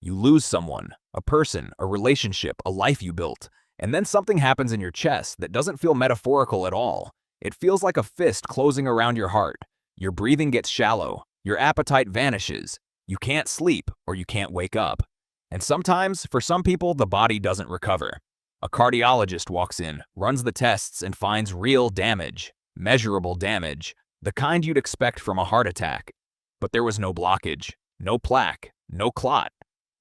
You lose someone, a person, a relationship, a life you built, and then something happens in your chest that doesn't feel metaphorical at all. It feels like a fist closing around your heart. Your breathing gets shallow, your appetite vanishes, you can't sleep or you can't wake up. And sometimes, for some people, the body doesn't recover. A cardiologist walks in, runs the tests, and finds real damage, measurable damage, the kind you'd expect from a heart attack. But there was no blockage, no plaque, no clot,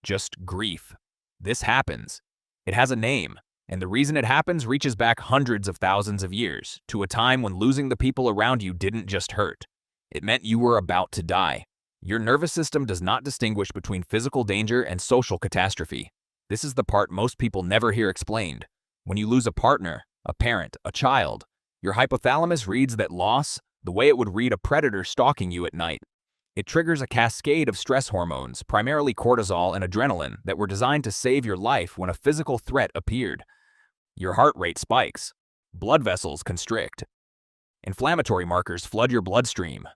just grief. This happens. It has a name, and the reason it happens reaches back hundreds of thousands of years, to a time when losing the people around you didn't just hurt. It meant you were about to die. Your nervous system does not distinguish between physical danger and social catastrophe. This is the part most people never hear explained. When you lose a partner, a parent, a child, your hypothalamus reads that loss the way it would read a predator stalking you at night. It triggers a cascade of stress hormones, primarily cortisol and adrenaline, that were designed to save your life when a physical threat appeared. Your heart rate spikes. Blood vessels constrict. Inflammatory markers flood your bloodstream.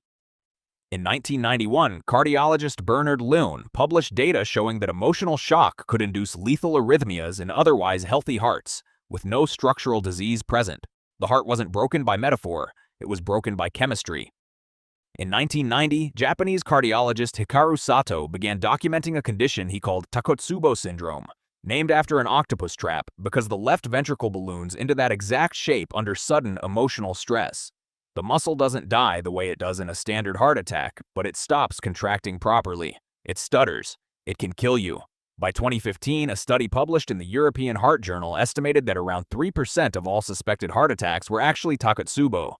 In 1991, cardiologist Bernard Loon published data showing that emotional shock could induce lethal arrhythmias in otherwise healthy hearts, with no structural disease present. The heart wasn't broken by metaphor, it was broken by chemistry. In 1990, Japanese cardiologist Hikaru Sato began documenting a condition he called Takotsubo syndrome, named after an octopus trap because the left ventricle balloons into that exact shape under sudden emotional stress. The muscle doesn't die the way it does in a standard heart attack, but it stops contracting properly. It stutters. It can kill you. By 2015, a study published in the European Heart Journal estimated that around 3% of all suspected heart attacks were actually Takotsubo,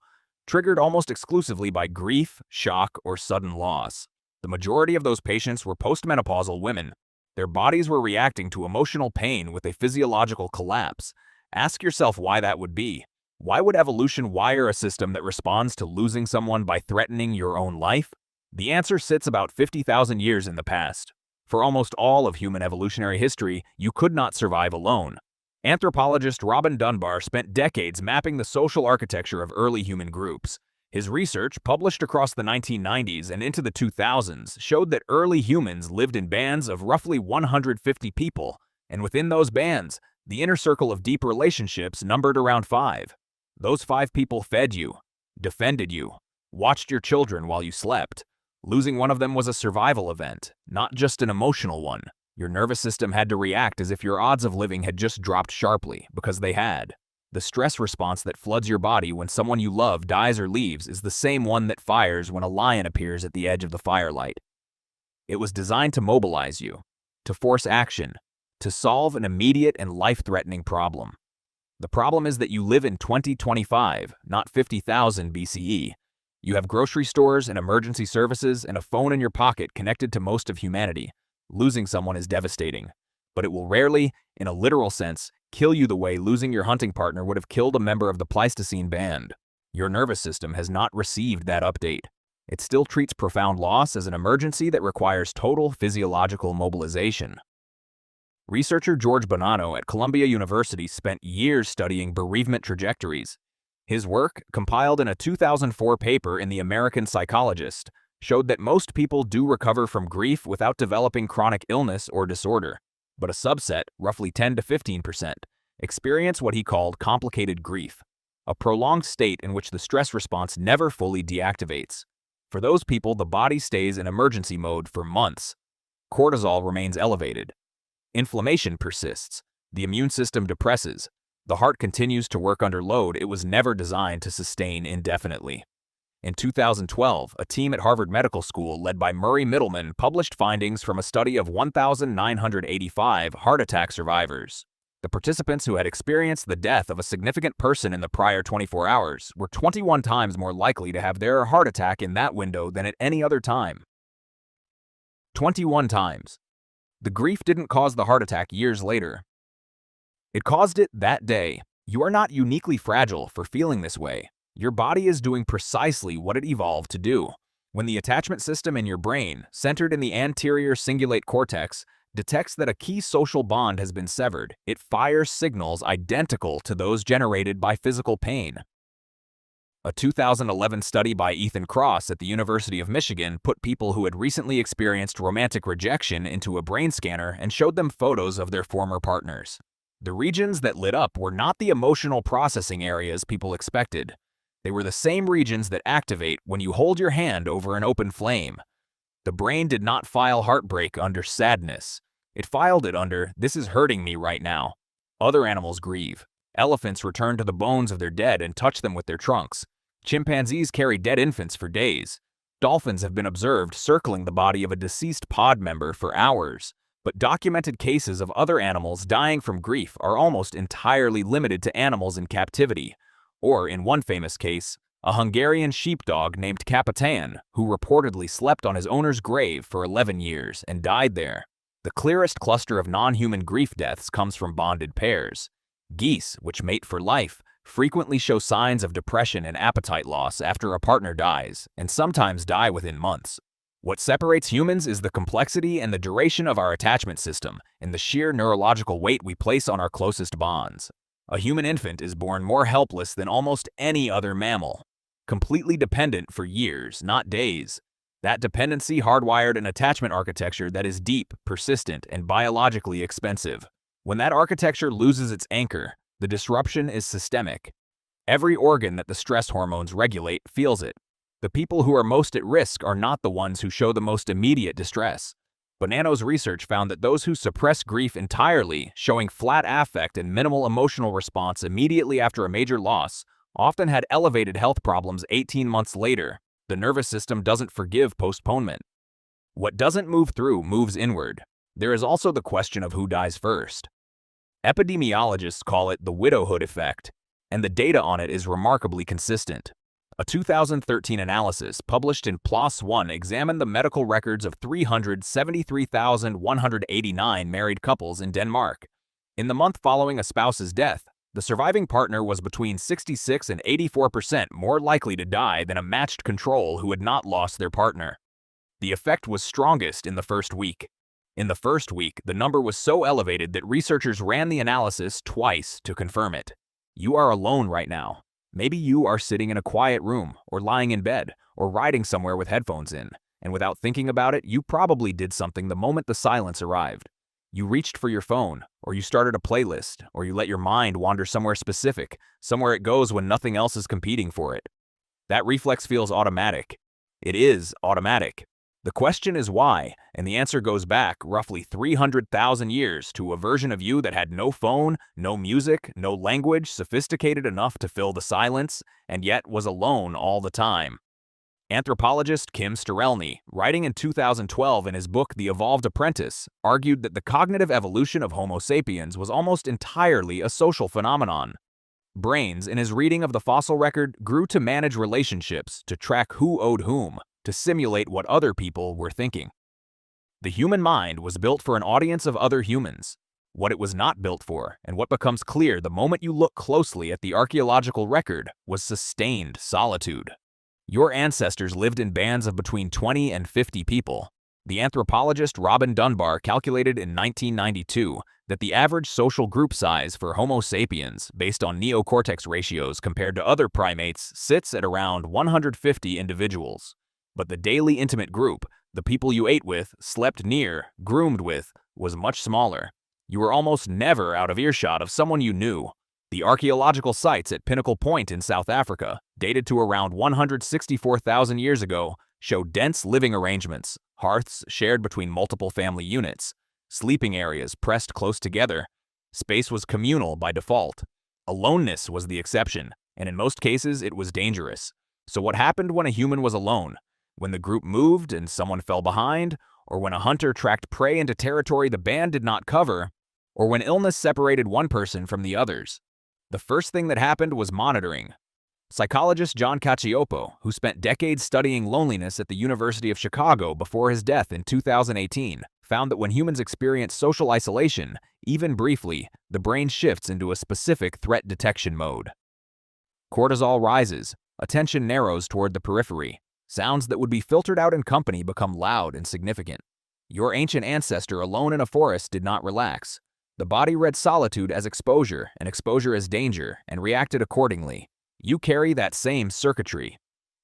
triggered almost exclusively by grief, shock, or sudden loss. The majority of those patients were postmenopausal women. Their bodies were reacting to emotional pain with a physiological collapse. Ask yourself why that would be. Why would evolution wire a system that responds to losing someone by threatening your own life? The answer sits about 50,000 years in the past. For almost all of human evolutionary history, you could not survive alone. Anthropologist Robin Dunbar spent decades mapping the social architecture of early human groups. His research, published across the 1990s and into the 2000s, showed that early humans lived in bands of roughly 150 people, and within those bands, the inner circle of deep relationships numbered around 5. Those 5 people fed you, defended you, watched your children while you slept. Losing one of them was a survival event, not just an emotional one. Your nervous system had to react as if your odds of living had just dropped sharply, because they had. The stress response that floods your body when someone you love dies or leaves is the same one that fires when a lion appears at the edge of the firelight. It was designed to mobilize you, to force action, to solve an immediate and life-threatening problem. The problem is that you live in 2025, not 50,000 BCE. You have grocery stores and emergency services and a phone in your pocket connected to most of humanity. Losing someone is devastating, but it will rarely, in a literal sense, kill you the way losing your hunting partner would have killed a member of the Pleistocene band. Your nervous system has not received that update. It still treats profound loss as an emergency that requires total physiological mobilization. Researcher George Bonanno at Columbia University spent years studying bereavement trajectories. His work, compiled in a 2004 paper in The American Psychologist, showed that most people do recover from grief without developing chronic illness or disorder, but a subset, roughly 10 to 15%, experience what he called complicated grief, a prolonged state in which the stress response never fully deactivates. For those people, the body stays in emergency mode for months. Cortisol remains elevated. Inflammation persists. The immune system depresses. The heart continues to work under load it was never designed to sustain indefinitely. In 2012, a team at Harvard Medical School led by Murray Middleman published findings from a study of 1,985 heart attack survivors. The participants who had experienced the death of a significant person in the prior 24 hours were 21 times more likely to have their heart attack in that window than at any other time. 21 times. The grief didn't cause the heart attack years later. It caused it that day. You are not uniquely fragile for feeling this way. Your body is doing precisely what it evolved to do. When the attachment system in your brain, centered in the anterior cingulate cortex, detects that a key social bond has been severed, it fires signals identical to those generated by physical pain. A 2011 study by Ethan Cross at the University of Michigan put people who had recently experienced romantic rejection into a brain scanner and showed them photos of their former partners. The regions that lit up were not the emotional processing areas people expected. They were the same regions that activate when you hold your hand over an open flame. The brain did not file heartbreak under sadness. It filed it under, "This is hurting me right now." Other animals grieve. Elephants return to the bones of their dead and touch them with their trunks. Chimpanzees carry dead infants for days. Dolphins have been observed circling the body of a deceased pod member for hours. But documented cases of other animals dying from grief are almost entirely limited to animals in captivity. Or, in one famous case, a Hungarian sheepdog named Kapitan, who reportedly slept on his owner's grave for 11 years and died there. The clearest cluster of non-human grief deaths comes from bonded pairs. Geese, which mate for life, frequently show signs of depression and appetite loss after a partner dies, and sometimes die within months. What separates humans is the complexity and the duration of our attachment system, and the sheer neurological weight we place on our closest bonds. A human infant is born more helpless than almost any other mammal, completely dependent for years, not days. That dependency hardwired an attachment architecture that is deep, persistent, and biologically expensive. When that architecture loses its anchor, the disruption is systemic. Every organ that the stress hormones regulate feels it. The people who are most at risk are not the ones who show the most immediate distress. Bonanno's research found that those who suppress grief entirely, showing flat affect and minimal emotional response immediately after a major loss, often had elevated health problems 18 months later. The nervous system doesn't forgive postponement. What doesn't move through moves inward. There is also the question of who dies first. Epidemiologists call it the widowhood effect, and the data on it is remarkably consistent. A 2013 analysis published in PLOS ONE examined the medical records of 373,189 married couples in Denmark. In the month following a spouse's death, the surviving partner was between 66 and 84% more likely to die than a matched control who had not lost their partner. The effect was strongest in the first week. In the first week, the number was so elevated that researchers ran the analysis twice to confirm it. You are alone right now. Maybe you are sitting in a quiet room, or lying in bed, or riding somewhere with headphones in, and without thinking about it, you probably did something the moment the silence arrived. You reached for your phone, or you started a playlist, or you let your mind wander somewhere specific, somewhere it goes when nothing else is competing for it. That reflex feels automatic. It is automatic. The question is why, and the answer goes back roughly 300,000 years to a version of you that had no phone, no music, no language sophisticated enough to fill the silence, and yet was alone all the time. Anthropologist Kim Sterelny, writing in 2012 in his book The Evolved Apprentice, argued that the cognitive evolution of Homo sapiens was almost entirely a social phenomenon. Brains, in his reading of the fossil record, grew to manage relationships, to track who owed whom, to simulate what other people were thinking. The human mind was built for an audience of other humans. What it was not built for, and what becomes clear the moment you look closely at the archaeological record, was sustained solitude. Your ancestors lived in bands of between 20 and 50 people. The anthropologist Robin Dunbar calculated in 1992 that the average social group size for Homo sapiens, based on neocortex ratios compared to other primates, sits at around 150 individuals. But the daily intimate group, the people you ate with, slept near, groomed with, was much smaller. You were almost never out of earshot of someone you knew. The archaeological sites at Pinnacle Point in South Africa, dated to around 164,000 years ago, show dense living arrangements, hearths shared between multiple family units, sleeping areas pressed close together. Space was communal by default. Aloneness was the exception, and in most cases it was dangerous. So what happened when a human was alone? When the group moved and someone fell behind, or when a hunter tracked prey into territory the band did not cover, or when illness separated one person from the others? The first thing that happened was monitoring. Psychologist John Cacioppo, who spent decades studying loneliness at the University of Chicago before his death in 2018, found that when humans experience social isolation, even briefly, the brain shifts into a specific threat detection mode. Cortisol rises, attention narrows toward the periphery. Sounds that would be filtered out in company become loud and significant. Your ancient ancestor alone in a forest did not relax. The body read solitude as exposure and exposure as danger and reacted accordingly. You carry that same circuitry.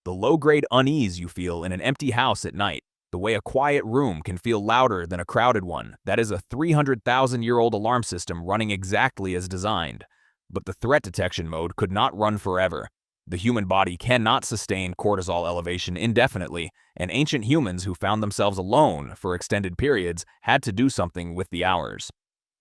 The low-grade unease you feel in an empty house at night, the way a quiet room can feel louder than a crowded one, that is a 300,000-year-old alarm system running exactly as designed. But the threat detection mode could not run forever. The human body cannot sustain cortisol elevation indefinitely, and ancient humans who found themselves alone for extended periods had to do something with the hours.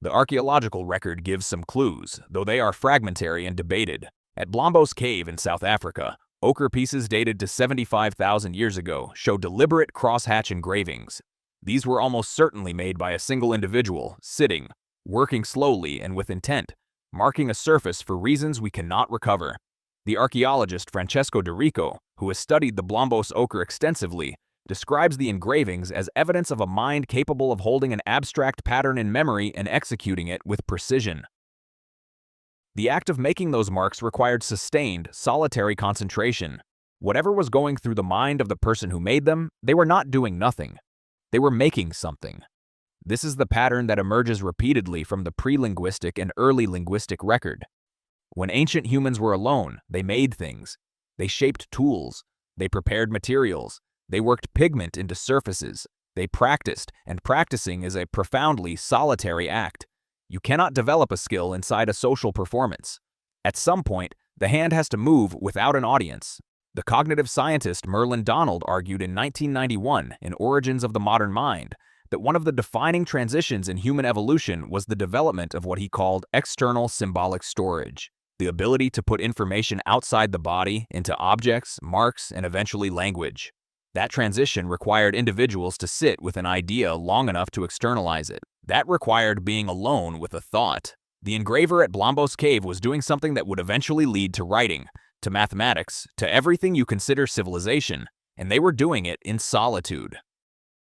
The archaeological record gives some clues, though they are fragmentary and debated. At Blombos Cave in South Africa, ochre pieces dated to 75,000 years ago show deliberate crosshatch engravings. These were almost certainly made by a single individual, sitting, working slowly and with intent, marking a surface for reasons we cannot recover. The archaeologist Francesco De Rico, who has studied the Blombos ochre extensively, describes the engravings as evidence of a mind capable of holding an abstract pattern in memory and executing it with precision. The act of making those marks required sustained, solitary concentration. Whatever was going through the mind of the person who made them, they were not doing nothing. They were making something. This is the pattern that emerges repeatedly from the pre-linguistic and early linguistic record. When ancient humans were alone, they made things. They shaped tools. They prepared materials. They worked pigment into surfaces. They practiced, and practicing is a profoundly solitary act. You cannot develop a skill inside a social performance. At some point, the hand has to move without an audience. The cognitive scientist Merlin Donald argued in 1991 in Origins of the Modern Mind that one of the defining transitions in human evolution was the development of what he called external symbolic storage, the ability to put information outside the body into objects, marks, and eventually language. That transition required individuals to sit with an idea long enough to externalize it. That required being alone with a thought. The engraver at Blombos Cave was doing something that would eventually lead to writing, to mathematics, to everything you consider civilization, and they were doing it in solitude.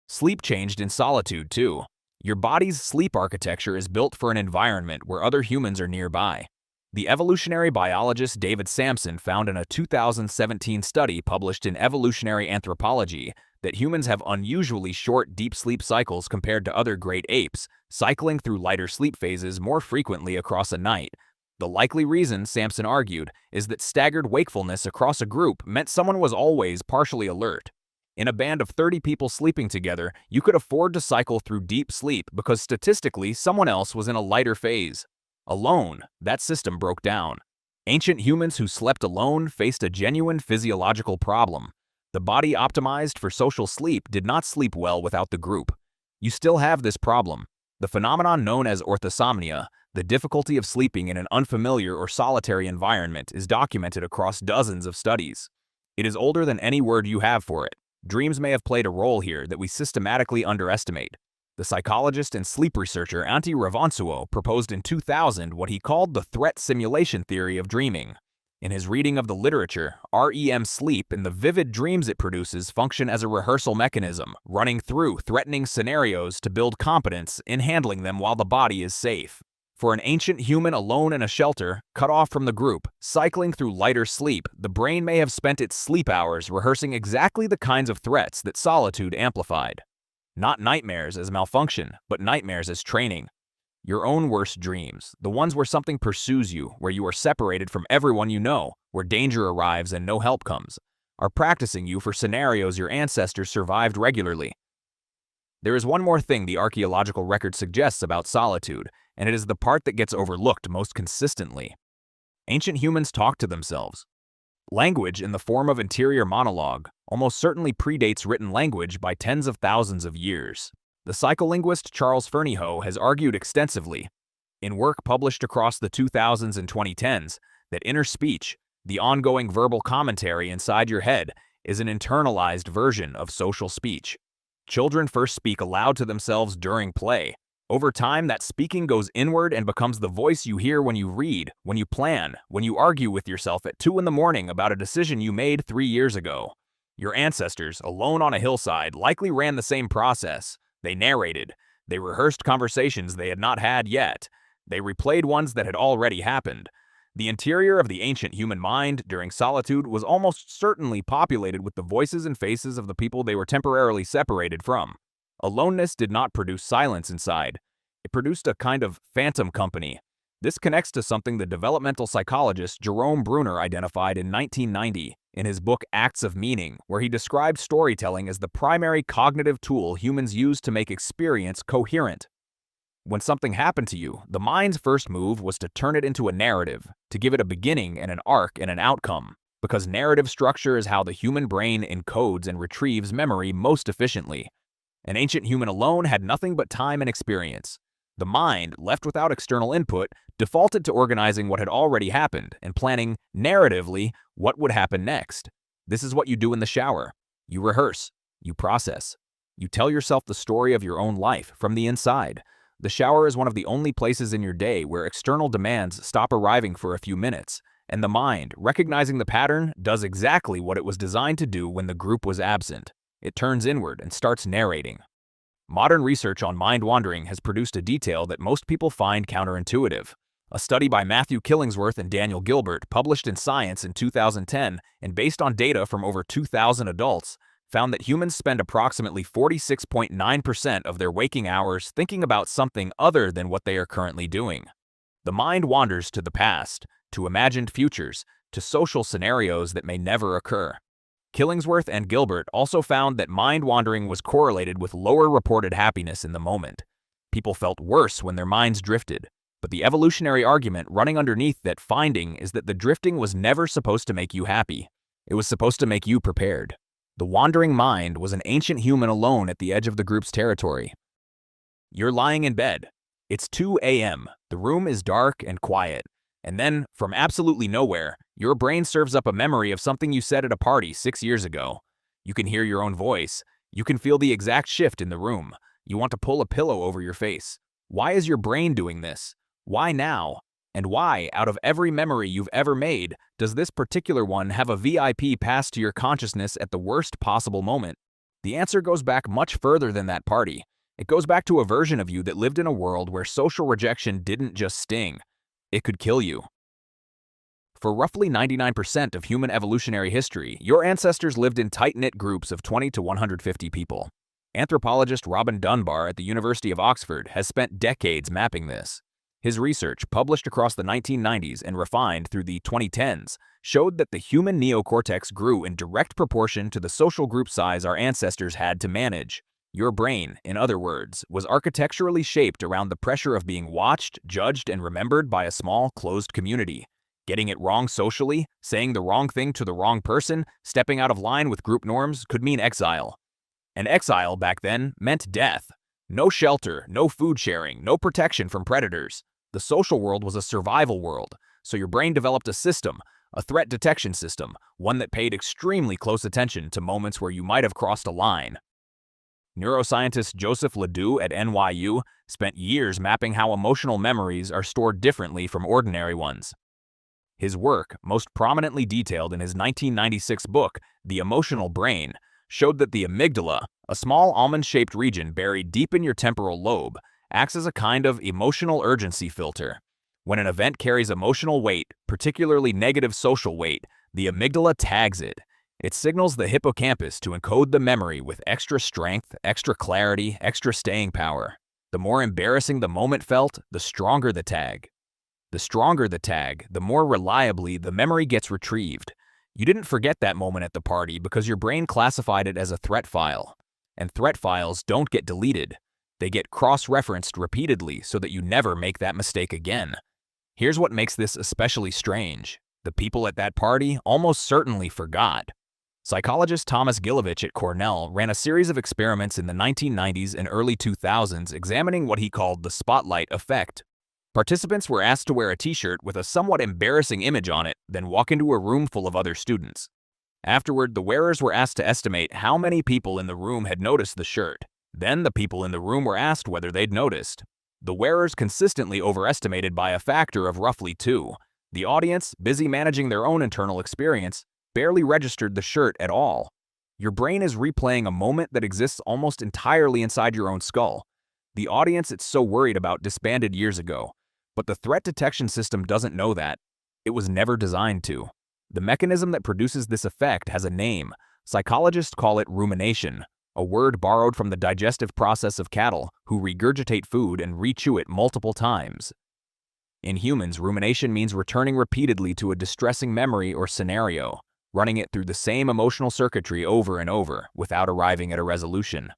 Sleep changed in solitude, too. Your body's sleep architecture is built for an environment where other humans are nearby. The evolutionary biologist David Sampson found in a 2017 study published in Evolutionary Anthropology that humans have unusually short deep sleep cycles compared to other great apes, cycling through lighter sleep phases more frequently across a night. The likely reason, Sampson argued, is that staggered wakefulness across a group meant someone was always partially alert. In a band of 30 people sleeping together, you could afford to cycle through deep sleep because statistically someone else was in a lighter phase. Alone, that system broke down. Ancient humans who slept alone faced a genuine physiological problem. The body optimized for social sleep did not sleep well without the group. You still have this problem. The phenomenon known as orthosomnia, the difficulty of sleeping in an unfamiliar or solitary environment, is documented across dozens of studies. It is older than any word you have for it. Dreams may have played a role here that we systematically underestimate. The psychologist and sleep researcher Antti Revonsuo proposed in 2000 what he called the threat simulation theory of dreaming. In his reading of the literature, REM sleep and the vivid dreams it produces function as a rehearsal mechanism, running through threatening scenarios to build competence in handling them while the body is safe. For an ancient human alone in a shelter, cut off from the group, cycling through lighter sleep, the brain may have spent its sleep hours rehearsing exactly the kinds of threats that solitude amplified. Not nightmares as malfunction, but nightmares as training. Your own worst dreams, the ones where something pursues you, where you are separated from everyone you know, where danger arrives and no help comes, are practicing you for scenarios your ancestors survived regularly. There is one more thing the archaeological record suggests about solitude, and it is the part that gets overlooked most consistently. Ancient humans talk to themselves. Language in the form of interior monologue almost certainly predates written language by tens of thousands of years. The psycholinguist Charles Fernyhough has argued extensively, in work published across the 2000s and 2010s, that inner speech, the ongoing verbal commentary inside your head, is an internalized version of social speech. Children first speak aloud to themselves during play. Over time, that speaking goes inward and becomes the voice you hear when you read, when you plan, when you argue with yourself at 2 in the morning about a decision you made 3 years ago. Your ancestors, alone on a hillside, likely ran the same process. They narrated. They rehearsed conversations they had not had yet. They replayed ones that had already happened. The interior of the ancient human mind during solitude was almost certainly populated with the voices and faces of the people they were temporarily separated from. Aloneness did not produce silence inside. It produced a kind of phantom company. This connects to something the developmental psychologist Jerome Bruner identified in 1990 in his book Acts of Meaning, where he described storytelling as the primary cognitive tool humans use to make experience coherent. When something happened to you, the mind's first move was to turn it into a narrative, to give it a beginning and an arc and an outcome, because narrative structure is how the human brain encodes and retrieves memory most efficiently. An ancient human alone had nothing but time and experience. The mind, left without external input, defaulted to organizing what had already happened and planning, narratively, what would happen next. This is what you do in the shower. You rehearse. You process. You tell yourself the story of your own life from the inside. The shower is one of the only places in your day where external demands stop arriving for a few minutes, and the mind, recognizing the pattern, does exactly what it was designed to do when the group was absent. It turns inward and starts narrating. Modern research on mind wandering has produced a detail that most people find counterintuitive. A study by Matthew Killingsworth and Daniel Gilbert, published in Science in 2010 and based on data from over 2,000 adults, found that humans spend approximately 46.9% of their waking hours thinking about something other than what they are currently doing. The mind wanders to the past, to imagined futures, to social scenarios that may never occur. Killingsworth and Gilbert also found that mind wandering was correlated with lower reported happiness in the moment. People felt worse when their minds drifted, but the evolutionary argument running underneath that finding is that the drifting was never supposed to make you happy. It was supposed to make you prepared. The wandering mind was an ancient human alone at the edge of the group's territory. You're lying in bed. It's 2 a.m. The room is dark and quiet. And then, from absolutely nowhere, your brain serves up a memory of something you said at a party 6 years ago. You can hear your own voice. You can feel the exact shift in the room. You want to pull a pillow over your face. Why is your brain doing this? Why now? And why, out of every memory you've ever made, does this particular one have a VIP pass to your consciousness at the worst possible moment? The answer goes back much further than that party. It goes back to a version of you that lived in a world where social rejection didn't just sting. It could kill you. For roughly 99% of human evolutionary history, your ancestors lived in tight-knit groups of 20 to 150 people. Anthropologist Robin Dunbar at the University of Oxford has spent decades mapping this. His research, published across the 1990s and refined through the 2010s, showed that the human neocortex grew in direct proportion to the social group size our ancestors had to manage. Your brain, in other words, was architecturally shaped around the pressure of being watched, judged, and remembered by a small, closed community. Getting it wrong socially, saying the wrong thing to the wrong person, stepping out of line with group norms could mean exile. And exile, back then, meant death. No shelter, no food sharing, no protection from predators. The social world was a survival world, so your brain developed a system, a threat detection system, one that paid extremely close attention to moments where you might have crossed a line. Neuroscientist Joseph Ledoux at NYU spent years mapping how emotional memories are stored differently from ordinary ones. His work, most prominently detailed in his 1996 book, The Emotional Brain, showed that the amygdala, a small almond-shaped region buried deep in your temporal lobe, acts as a kind of emotional urgency filter. When an event carries emotional weight, particularly negative social weight, the amygdala tags it. It signals the hippocampus to encode the memory with extra strength, extra clarity, extra staying power. The more embarrassing the moment felt, the stronger the tag. The stronger the tag, the more reliably the memory gets retrieved. You didn't forget that moment at the party because your brain classified it as a threat file. And threat files don't get deleted. They get cross-referenced repeatedly so that you never make that mistake again. Here's what makes this especially strange. The people at that party almost certainly forgot. Psychologist Thomas Gilovich at Cornell ran a series of experiments in the 1990s and early 2000s examining what he called the spotlight effect. Participants were asked to wear a t-shirt with a somewhat embarrassing image on it, then walk into a room full of other students. Afterward, the wearers were asked to estimate how many people in the room had noticed the shirt. Then the people in the room were asked whether they'd noticed. The wearers consistently overestimated by a factor of roughly 2. The audience, busy managing their own internal experience, barely registered the shirt at all. Your brain is replaying a moment that exists almost entirely inside your own skull. The audience it's so worried about disbanded years ago, but the threat detection system doesn't know that. It was never designed to. The mechanism that produces this effect has a name. Psychologists call it rumination, a word borrowed from the digestive process of cattle who regurgitate food and rechew it multiple times. In humans, rumination means returning repeatedly to a distressing memory or scenario, running it through the same emotional circuitry over and over, without arriving at a resolution.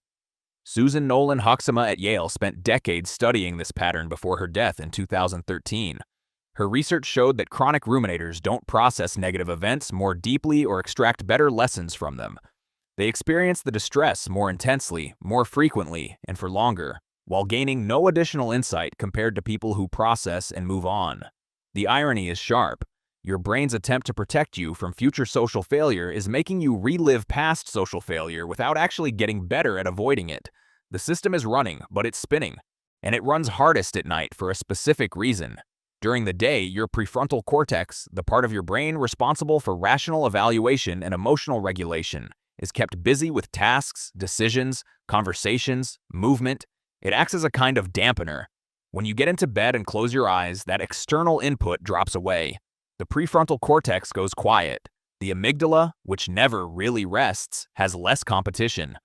Susan Nolan Hoeksema at Yale spent decades studying this pattern before her death in 2013. Her research showed that chronic ruminators don't process negative events more deeply or extract better lessons from them. They experience the distress more intensely, more frequently, and for longer, while gaining no additional insight compared to people who process and move on. The irony is sharp. Your brain's attempt to protect you from future social failure is making you relive past social failure without actually getting better at avoiding it. The system is running, but it's spinning. And it runs hardest at night for a specific reason. During the day, your prefrontal cortex, the part of your brain responsible for rational evaluation and emotional regulation, is kept busy with tasks, decisions, conversations, movement. It acts as a kind of dampener. When you get into bed and close your eyes, that external input drops away. The prefrontal cortex goes quiet. The amygdala, which never really rests, has less competition.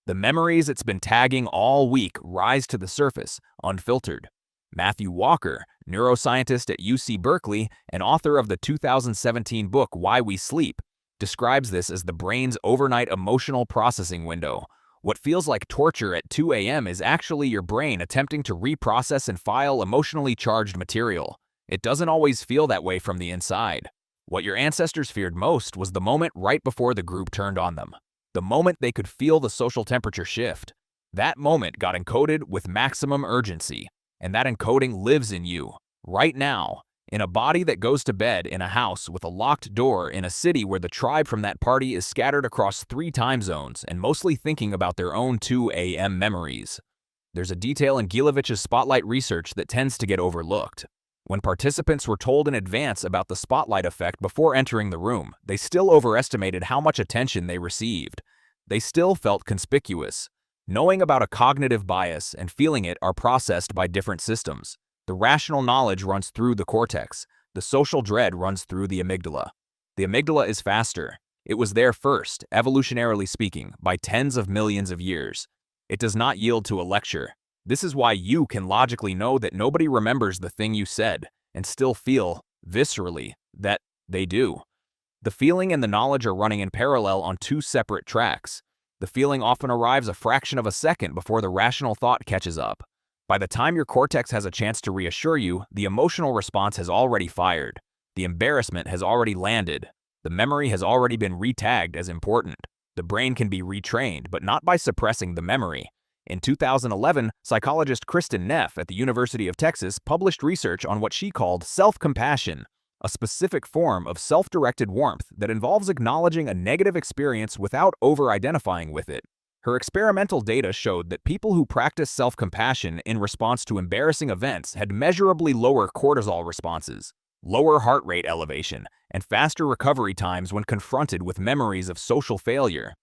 The memories it's been tagging all week rise to the surface, unfiltered. Matthew Walker, neuroscientist at UC Berkeley and author of the 2017 book Why We Sleep, describes this as the brain's overnight emotional processing window. What feels like torture at 2 a.m. is actually your brain attempting to reprocess and file emotionally charged material. It doesn't always feel that way from the inside. What your ancestors feared most was the moment right before the group turned on them. The moment they could feel the social temperature shift. That moment got encoded with maximum urgency, and that encoding lives in you, right now, in a body that goes to bed in a house with a locked door in a city where the tribe from that party is scattered across 3 time zones and mostly thinking about their own 2 a.m. memories. There's a detail in Gilovich's spotlight research that tends to get overlooked. When participants were told in advance about the spotlight effect before entering the room, they still overestimated how much attention they received. They still felt conspicuous. Knowing about a cognitive bias and feeling it are processed by different systems. The rational knowledge runs through the cortex. The social dread runs through the amygdala. The amygdala is faster. It was there first, evolutionarily speaking, by tens of millions of years. It does not yield to a lecture. This is why you can logically know that nobody remembers the thing you said, and still feel, viscerally, that they do. The feeling and the knowledge are running in parallel on 2 separate tracks. The feeling often arrives a fraction of a second before the rational thought catches up. By the time your cortex has a chance to reassure you, the emotional response has already fired. The embarrassment has already landed. The memory has already been re-tagged as important. The brain can be retrained, but not by suppressing the memory. In 2011, psychologist Kristen Neff at the University of Texas published research on what she called self-compassion, a specific form of self-directed warmth that involves acknowledging a negative experience without over-identifying with it. Her experimental data showed that people who practice self-compassion in response to embarrassing events had measurably lower cortisol responses, lower heart rate elevation, and faster recovery times when confronted with memories of social failure.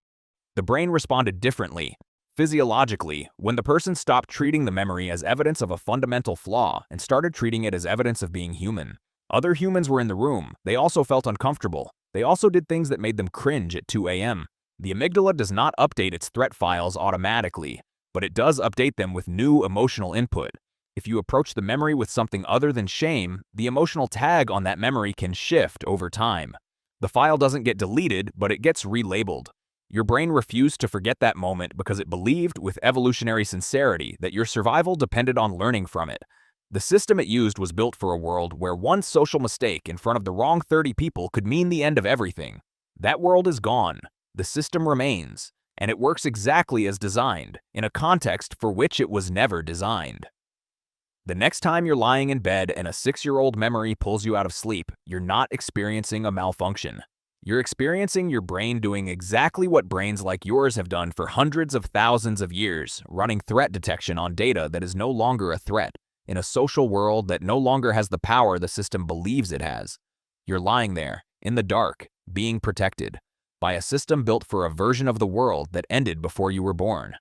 The brain responded differently. Physiologically, when the person stopped treating the memory as evidence of a fundamental flaw and started treating it as evidence of being human. Other humans were in the room. They also felt uncomfortable. They also did things that made them cringe at 2 a.m. The amygdala does not update its threat files automatically, but it does update them with new emotional input. If you approach the memory with something other than shame, the emotional tag on that memory can shift over time. The file doesn't get deleted, but it gets relabeled. Your brain refused to forget that moment because it believed with evolutionary sincerity that your survival depended on learning from it. The system it used was built for a world where one social mistake in front of the wrong 30 people could mean the end of everything. That world is gone. The system remains, and it works exactly as designed, in a context for which it was never designed. The next time you're lying in bed and a 6-year-old memory pulls you out of sleep, you're not experiencing a malfunction. You're experiencing your brain doing exactly what brains like yours have done for hundreds of thousands of years, running threat detection on data that is no longer a threat, in a social world that no longer has the power the system believes it has. You're lying there, in the dark, being protected, by a system built for a version of the world that ended before you were born.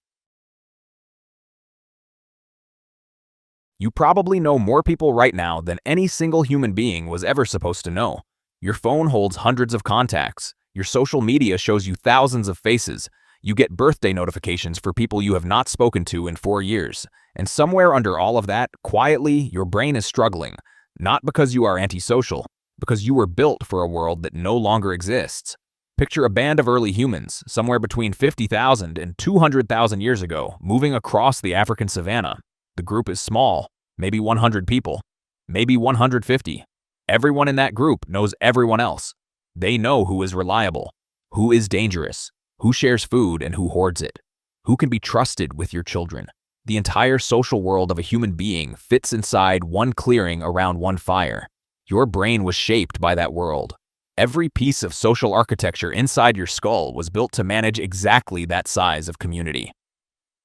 You probably know more people right now than any single human being was ever supposed to know. Your phone holds hundreds of contacts. Your social media shows you thousands of faces. You get birthday notifications for people you have not spoken to in 4 years. And somewhere under all of that, quietly, your brain is struggling. Not because you are antisocial, because you were built for a world that no longer exists. Picture a band of early humans, somewhere between 50,000 and 200,000 years ago, moving across the African savanna. The group is small, maybe 100 people, maybe 150. Everyone in that group knows everyone else. They know who is reliable, who is dangerous, who shares food and who hoards it, who can be trusted with your children. The entire social world of a human being fits inside one clearing around one fire. Your brain was shaped by that world. Every piece of social architecture inside your skull was built to manage exactly that size of community.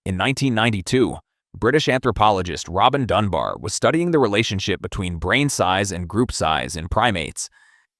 In 1992, British anthropologist Robin Dunbar was studying the relationship between brain size and group size in primates.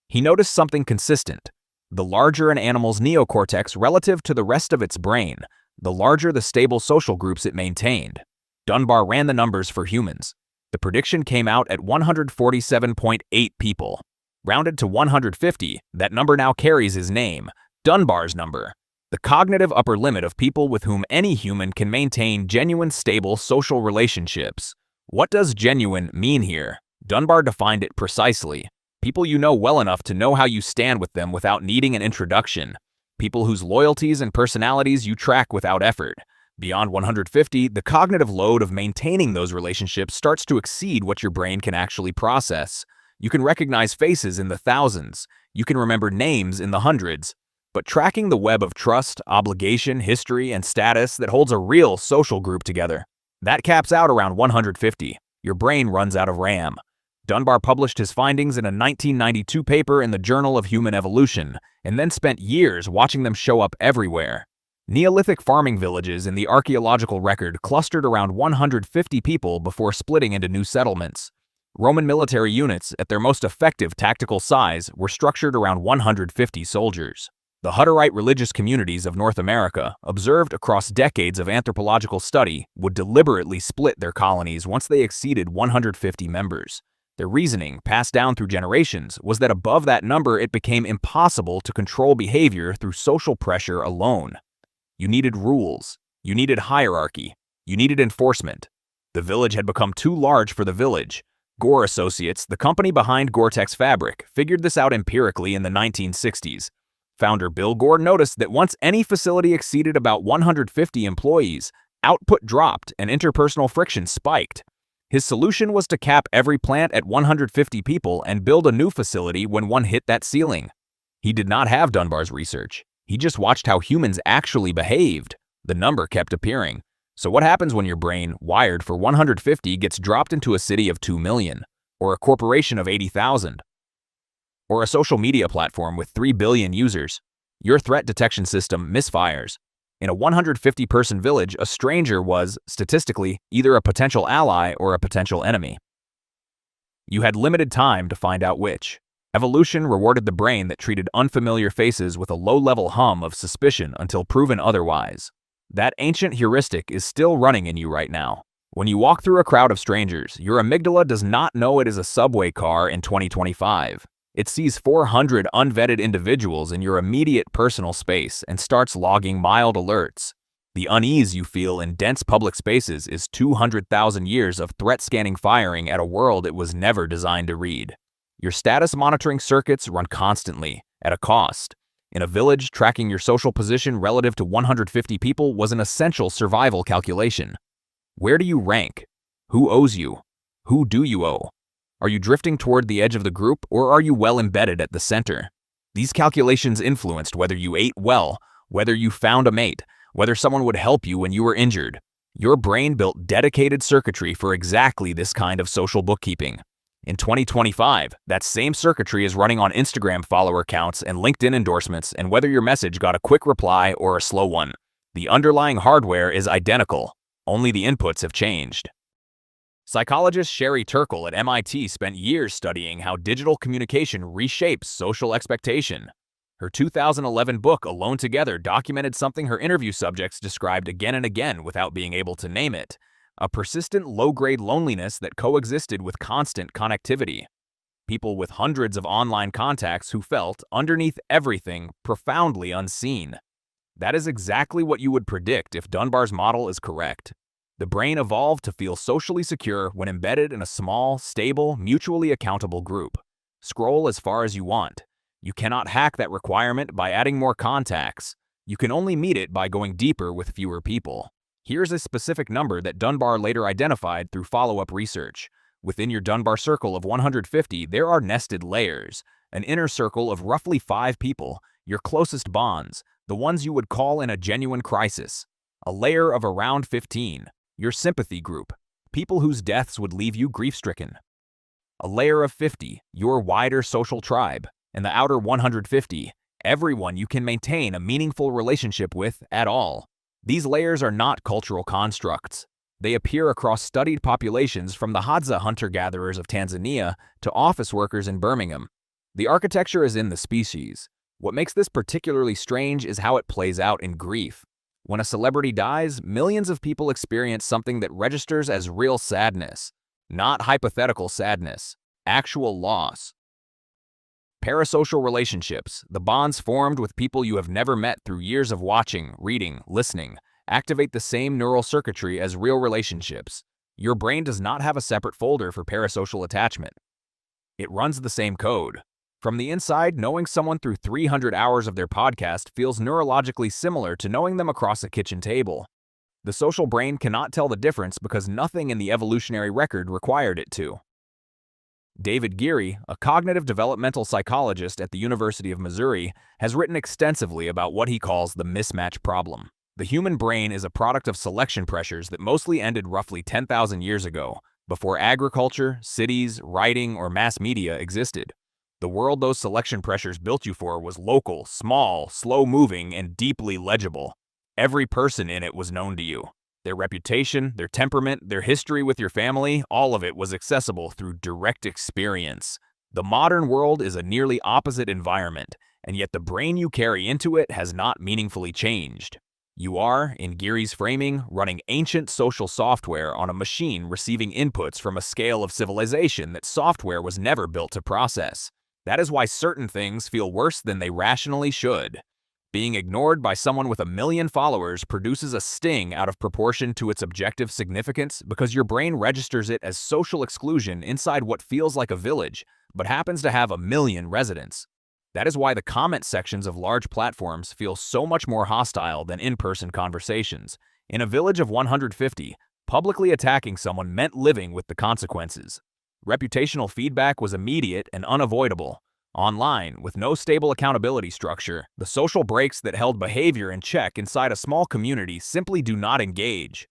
He noticed something consistent. The larger an animal's neocortex relative to the rest of its brain, the larger the stable social groups it maintained. Dunbar ran the numbers for humans. The prediction came out at 147.8 people. Rounded to 150, that number now carries his name, Dunbar's number, the cognitive upper limit of people with whom any human can maintain genuine, stable social relationships. What does genuine mean here? Dunbar defined it precisely. People you know well enough to know how you stand with them without needing an introduction. People whose loyalties and personalities you track without effort. Beyond 150, the cognitive load of maintaining those relationships starts to exceed what your brain can actually process. You can recognize faces in the thousands. You can remember names in the hundreds. But tracking the web of trust, obligation, history, and status that holds a real social group together, that caps out around 150. Your brain runs out of RAM. Dunbar published his findings in a 1992 paper in the Journal of Human Evolution, and then spent years watching them show up everywhere. Neolithic farming villages in the archaeological record clustered around 150 people before splitting into new settlements. Roman military units, at their most effective tactical size, were structured around 150 soldiers. The Hutterite religious communities of North America, observed across decades of anthropological study, would deliberately split their colonies once they exceeded 150 members. Their reasoning, passed down through generations, was that above that number it became impossible to control behavior through social pressure alone. You needed rules. You needed hierarchy. You needed enforcement. The village had become too large for the village. Gore Associates, the company behind Gore-Tex fabric, figured this out empirically in the 1960s. Founder Bill Gore noticed that once any facility exceeded about 150 employees, output dropped and interpersonal friction spiked. His solution was to cap every plant at 150 people and build a new facility when one hit that ceiling. He did not have Dunbar's research. He just watched how humans actually behaved. The number kept appearing. So what happens when your brain, wired for 150, gets dropped into a city of 2 million, or a corporation of 80,000, or a social media platform with 3 billion users? Your threat detection system misfires. In a 150-person village, a stranger was, statistically, either a potential ally or a potential enemy. You had limited time to find out which. Evolution rewarded the brain that treated unfamiliar faces with a low-level hum of suspicion until proven otherwise. That ancient heuristic is still running in you right now. When you walk through a crowd of strangers, your amygdala does not know it is a subway car in 2025. It sees 400 unvetted individuals in your immediate personal space and starts logging mild alerts. The unease you feel in dense public spaces is 200,000 years of threat scanning firing at a world it was never designed to read. Your status monitoring circuits run constantly, at a cost. In a village, tracking your social position relative to 150 people was an essential survival calculation. Where do you rank? Who owes you? Who do you owe? Are you drifting toward the edge of the group, or are you well embedded at the center? These calculations influenced whether you ate well, whether you found a mate, whether someone would help you when you were injured. Your brain built dedicated circuitry for exactly this kind of social bookkeeping. In 2025, that same circuitry is running on Instagram follower counts and LinkedIn endorsements, and whether your message got a quick reply or a slow one. The underlying hardware is identical, only the inputs have changed. Psychologist Sherry Turkle at MIT spent years studying how digital communication reshapes social expectation. Her 2011 book, Alone Together, documented something her interview subjects described again and again without being able to name it: a persistent low-grade loneliness that coexisted with constant connectivity. People with hundreds of online contacts who felt, underneath everything, profoundly unseen. That is exactly what you would predict if Dunbar's model is correct. The brain evolved to feel socially secure when embedded in a small, stable, mutually accountable group. Scroll as far as you want. You cannot hack that requirement by adding more contacts. You can only meet it by going deeper with fewer people. Here's a specific number that Dunbar later identified through follow-up research. Within your Dunbar circle of 150, there are nested layers. An inner circle of roughly 5 people, your closest bonds, the ones you would call in a genuine crisis. A layer of around 15, your sympathy group, people whose deaths would leave you grief-stricken. A layer of 50, your wider social tribe, and the outer 150, everyone you can maintain a meaningful relationship with at all. These layers are not cultural constructs. They appear across studied populations from the Hadza hunter-gatherers of Tanzania to office workers in Birmingham. The architecture is in the species. What makes this particularly strange is how it plays out in grief. When a celebrity dies, millions of people experience something that registers as real sadness. Not hypothetical sadness, actual loss. Parasocial relationships, the bonds formed with people you have never met through years of watching, reading, listening, activate the same neural circuitry as real relationships. Your brain does not have a separate folder for parasocial attachment. It runs the same code. From the inside, knowing someone through 300 hours of their podcast feels neurologically similar to knowing them across a kitchen table. The social brain cannot tell the difference because nothing in the evolutionary record required it to. David Geary, a cognitive developmental psychologist at the University of Missouri, has written extensively about what he calls the mismatch problem. The human brain is a product of selection pressures that mostly ended roughly 10,000 years ago, before agriculture, cities, writing, or mass media existed. The world those selection pressures built you for was local, small, slow-moving, and deeply legible. Every person in it was known to you. Their reputation, their temperament, their history with your family, all of it was accessible through direct experience. The modern world is a nearly opposite environment, and yet the brain you carry into it has not meaningfully changed. You are, in Geary's framing, running ancient social software on a machine receiving inputs from a scale of civilization that software was never built to process. That is why certain things feel worse than they rationally should. Being ignored by someone with 1 million followers produces a sting out of proportion to its objective significance because your brain registers it as social exclusion inside what feels like a village, but happens to have 1 million residents. That is why the comment sections of large platforms feel so much more hostile than in-person conversations. In a village of 150, publicly attacking someone meant living with the consequences. Reputational feedback was immediate and unavoidable. Online, with no stable accountability structure, the social brakes that held behavior in check inside a small community simply do not engage.